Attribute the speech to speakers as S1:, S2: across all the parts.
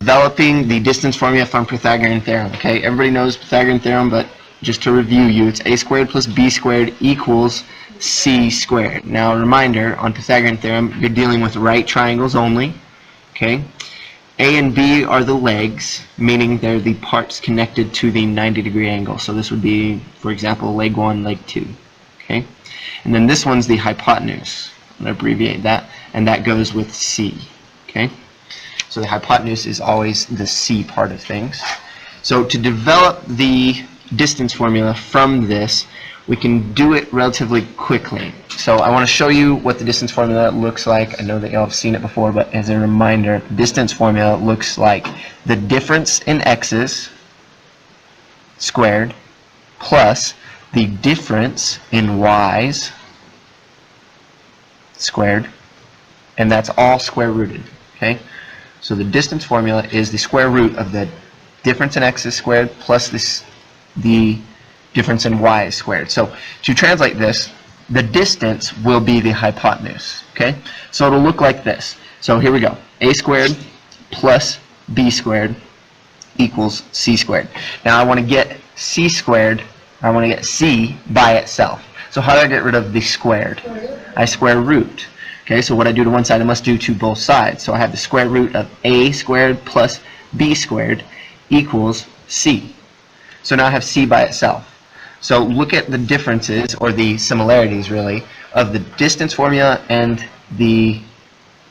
S1: Developing the distance formula from Pythagorean theorem. Okay, everybody knows Pythagorean theorem, but just to review you, it's a squared plus b squared equals c squared. Now, a reminder, on Pythagorean theorem, you're dealing with right triangles only. Okay, a and b are the legs, meaning they're the parts connected to the 90-degree angle. So this would be, for example, leg 1, leg 2. Okay, and then this one's the hypotenuse. I'm going to abbreviate that, and that goes with c. Okay. So the hypotenuse is always the c part of things. So to develop the distance formula from this, we can do it relatively quickly. So I want to show you what the distance formula looks like. I know that you all have seen it before, but as a reminder, the distance formula looks like the difference in x's squared plus the difference in y's squared, and that's all square rooted. Okay? So the distance formula is the square root of the difference in x's squared plus the difference in y squared. So to translate this, the distance will be the hypotenuse. Okay? So it'll look like this. So here we go. A squared plus b squared equals c squared. Now I want to get c squared, I want to get c by itself. So how do I get rid of the squared? I square root. Okay, so what I do to one side, I must do to both sides. So I have the square root of a squared plus b squared equals c. So now I have c by itself. So look at the differences, or the similarities really, of the distance formula and the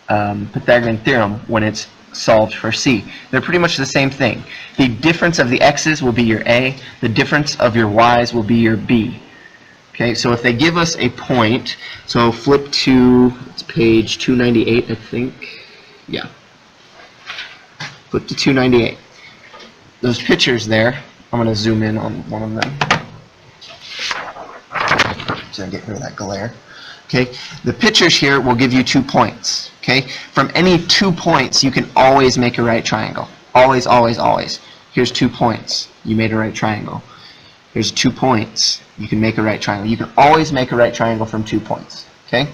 S1: Pythagorean theorem when it's solved for c. They're pretty much the same thing. The difference of the x's will be your a, the difference of your y's will be your b. Okay, so if they give us a point, so flip to, it's page 298, I think. Yeah. Flip to 298. Those pictures there, I'm going to zoom in on one of them. So I get rid of that glare. Okay, the pictures here will give you 2 points. Okay, from any 2 points, you can always make a right triangle. Always, always, always. Here's 2 points. You made a right triangle. Here's 2 points. You can make a right triangle. You can always make a right triangle from 2 points. Okay?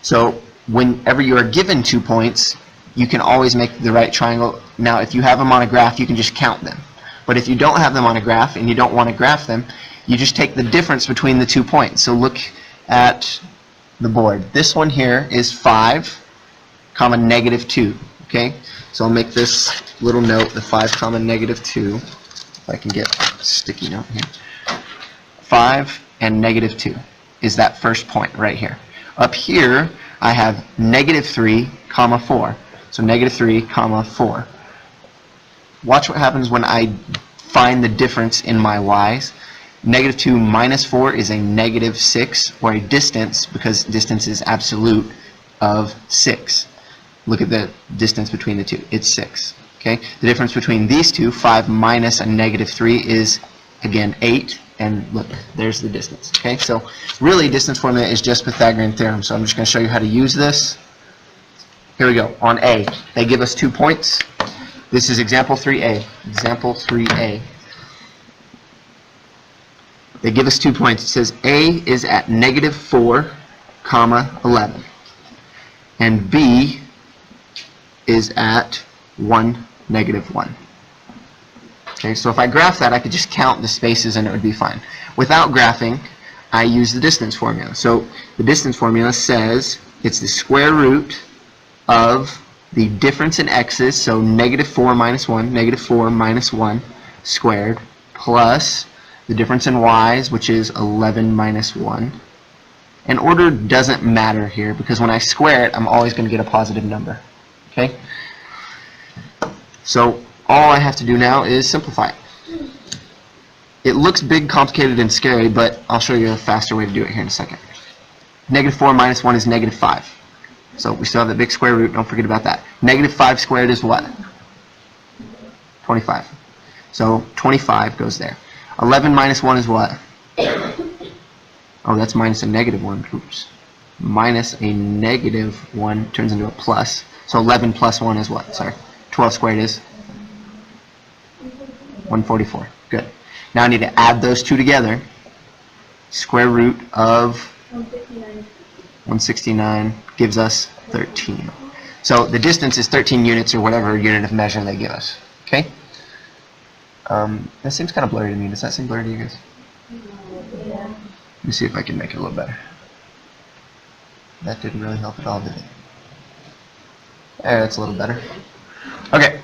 S1: So whenever you are given 2 points, you can always make the right triangle. Now, if you have them on a graph, you can just count them. But if you don't have them on a graph and you don't want to graph them, you just take the difference between the 2 points. So look at the board. This one here is 5, comma, negative 2. Okay? So I'll make this little note, the 5, comma, negative 2. If I can get a sticky note here. 5 and negative 2 is that first point right here. Up here, I have negative 3, comma 4. So negative 3, comma 4. Watch what happens when I find the difference in my y's. Negative 2 minus 4 is a negative 6, or a distance, because distance is absolute, of 6. Look at the distance between the two. It's 6. Okay? The difference between these two, 5 minus a negative 3, is, again, 8. And look, there's the distance. Okay, so really distance formula is just Pythagorean theorem. So I'm just going to show you how to use this. Here we go. On A, they give us 2 points. This is example 3A. Example 3A. They give us 2 points. It says A is at negative 4, comma 11. And B is at 1, negative 1. Okay, so if I graph that, I could just count the spaces and it would be fine. Without graphing, I use the distance formula. So the distance formula says it's the square root of the difference in x's, so negative 4 minus 1, negative 4 minus 1 squared, plus the difference in y's, which is 11 minus 1. And order doesn't matter here, because when I square it, I'm always going to get a positive number. Okay? So all I have to do now is simplify it. It looks big, complicated, and scary, but I'll show you a faster way to do it here in a second. Negative 4 minus 1 is negative 5. So we still have the big square root. Don't forget about that. Negative 5 squared is what? 25. So 25 goes there. 11 minus 1 is what? Oh, that's minus a negative 1. Oops. Minus a negative 1 turns into a plus. So 11 plus 1 is what? Sorry. 12 squared is 144. Good. Now I need to add those two together. Square root of 169 gives us 13. So the distance is 13 units or whatever unit of measure they give us. Okay? This seems kind of blurry to me. Does that seem blurry to you guys? Let me see if I can make it a little better. That didn't really help at all, did it? There, that's a little better. Okay.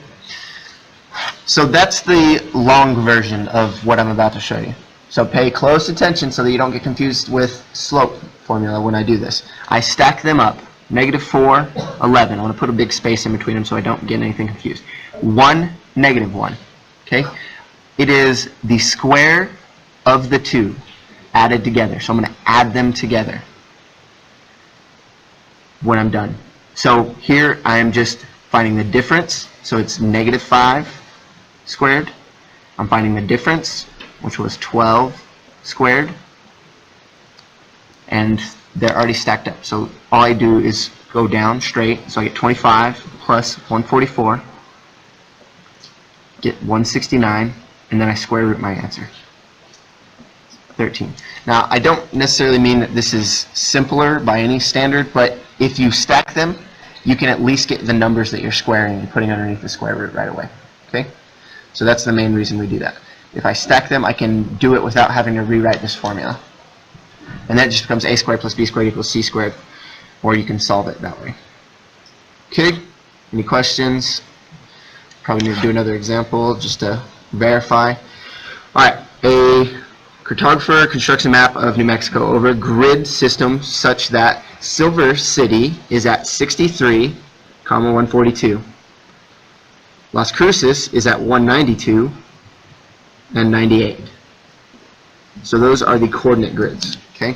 S1: So that's the long version of what I'm about to show you. So pay close attention so that you don't get confused with slope formula when I do this. I stack them up. -4, 11. I want to put a big space in between them so I don't get anything confused. 1, -1. Okay? It is the square of the two added together. So I'm going to add them together when I'm done. So here I am just finding the difference. So it's -5 squared. I'm finding the difference, which was 12 squared. And they're already stacked up. So all I do is go down straight. So I get 25 plus 144. Get 169. And then I square root my answer. 13. Now, I don't necessarily mean that this is simpler by any standard, but if you stack them, you can at least get the numbers that you're squaring and putting underneath the square root right away. Okay? So that's the main reason we do that. If I stack them, I can do it without having to rewrite this formula. And that just becomes a squared plus b squared equals c squared, or you can solve it that way. Okay? Any questions? Probably need to do another example just to verify. Alright, a cartographer constructs a map of New Mexico over a grid system such that Silver City is at 63, 142. Las Cruces is at 192 and 98. So those are the coordinate grids. Okay.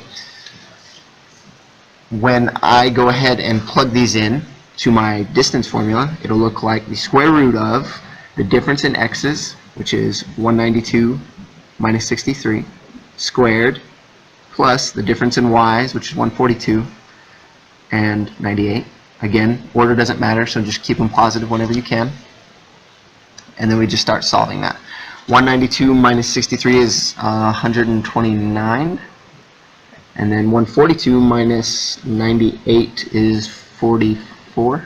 S1: When I go ahead and plug these in to my distance formula, it'll look like the square root of the difference in x's, which is 192 minus 63, squared, plus the difference in y's, which is 142, and 98. Again, order doesn't matter, so just keep them positive whenever you can. And then we just start solving that. 192 minus 63 is 129. And then 142 minus 98 is 44.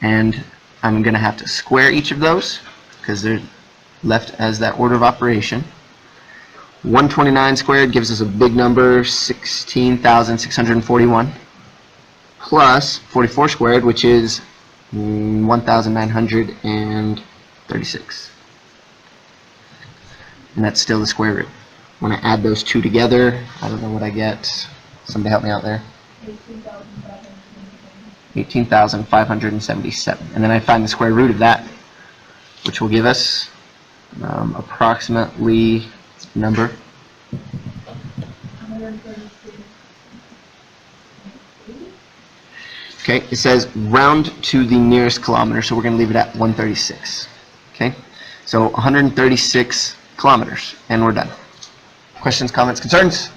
S1: And I'm going to have to square each of those because they're left as that order of operation. 129 squared gives us a big number, 16,641, plus 44 squared, which is 1,936. And that's still the square root. When I add those two together, I don't know what I get. Somebody help me out there. 18,577. And then I find the square root of that, which will give us approximately number. Okay, it says round to the nearest kilometer, so we're going to leave it at 136. Okay, so 136 kilometers, and we're done. Questions, comments, concerns?